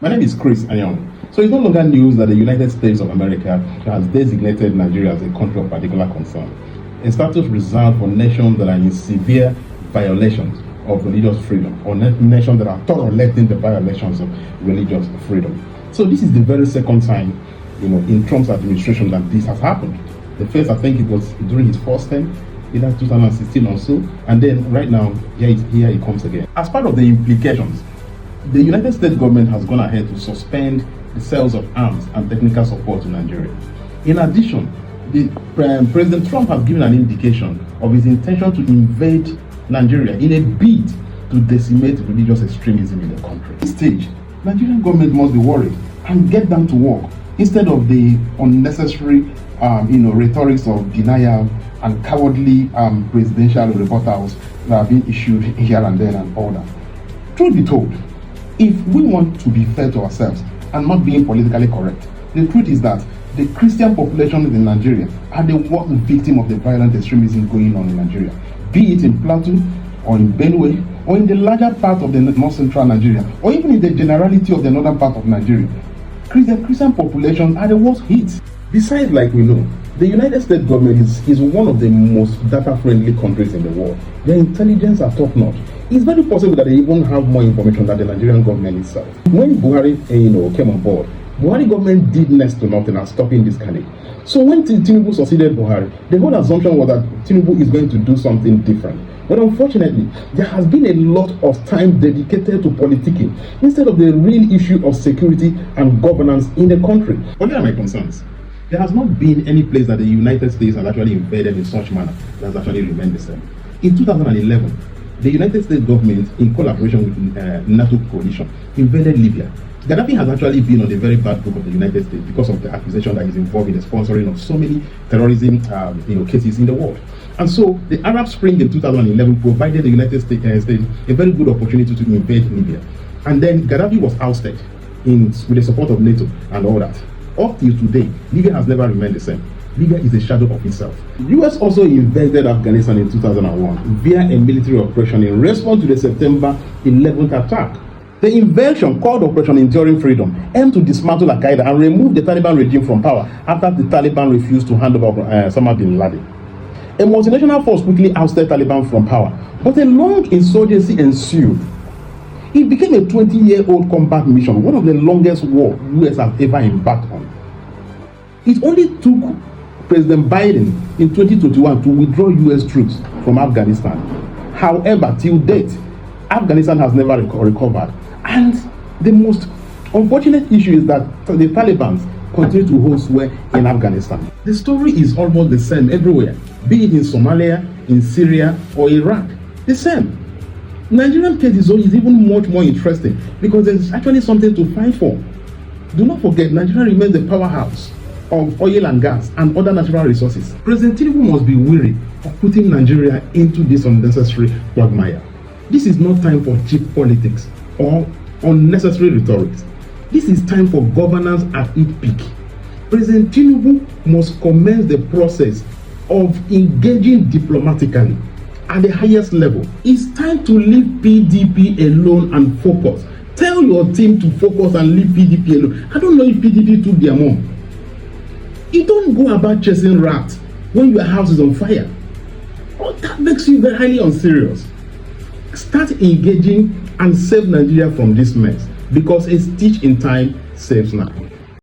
My name is Chris Anyong. So it's no longer news that the United States of America has designated Nigeria as a country of particular concern, a status reserved for nations that are in severe violations of religious freedom, or nations that are tolerating the violations of religious freedom. So this is the very second time, in Trump's administration that this has happened. The first, I think it was during his first term, either 2016 or so, and then right now, here it comes again. As part of the implications, the United States government has gone ahead to suspend the sales of arms and technical support to Nigeria. In addition, President Trump has given an indication of his intention to invade Nigeria in a bid to decimate religious extremism in the country. At this stage, Nigerian government must be worried and get down to work instead of the unnecessary rhetorics of denial and cowardly presidential rebuttals that have been issued here and there and all that. Truth be told, if we want to be fair to ourselves and not being politically correct, the truth is that the Christian population in Nigeria are the worst victim of the violent extremism going on in Nigeria, be it in Plateau or in Benue or in the larger part of the north central Nigeria, or even in the generality of the northern part of Nigeria. Christian populations are the worst hit. Besides, like we know, the United States government is one of the most data-friendly countries in the world. Their intelligence are top-notch. It's very possible that they even have more information than the Nigerian government itself. When Buhari came on board, Buhari government did next to nothing at stopping this carnage. So when Tinubu succeeded Buhari, the whole assumption was that Tinubu is going to do something different. But unfortunately, there has been a lot of time dedicated to politicking instead of the real issue of security and governance in the country. What are my concerns? There has not been any place that the United States has actually invaded in such manner that has actually remained the same. In 2011, the United States government, in collaboration with NATO coalition, invaded Libya. Gaddafi has actually been on a very bad book of the United States because of the accusation that is involved in the sponsoring of so many terrorism cases in the world. And so the Arab Spring in 2011 provided the United States a very good opportunity to invade Libya. And then Gaddafi was ousted with the support of NATO and all that. Up till today, Libya has never remained the same. Libya is a shadow of itself. The US also invaded Afghanistan in 2001 via a military operation in response to the September 11th attack. The invasion, called Operation Enduring Freedom, aimed to dismantle Al-Qaeda and remove the Taliban regime from power after the Taliban refused to hand over Osama bin Laden. A multinational force quickly ousted Taliban from power, but a long insurgency ensued. It became a 20-year-old combat mission, one of the longest wars the US has ever embarked on. It only took President Biden in 2021 to withdraw US troops from Afghanistan. However, till date, Afghanistan has never recovered. And the most unfortunate issue is that the Taliban continue to hold sway in Afghanistan. The story is almost the same everywhere, be it in Somalia, in Syria, or Iraq. The same. Nigerian case is even much more interesting because there's actually something to fight for. Do not forget, Nigeria remains the powerhouse of oil and gas and other natural resources. President Tinubu must be wary of putting Nigeria into this unnecessary quagmire. This is not time for cheap politics or unnecessary rhetorics. This is time for governance at its peak. President Tinubu must commence the process of engaging diplomatically at the highest level. It's time to leave PDP alone and focus. Tell your team to focus and leave PDP alone. I don't know if PDP took their mom. You don't go about chasing rats when your house is on fire. Oh, that makes you very highly unserious. Start engaging and save Nigeria from this mess, because a stitch in time saves now.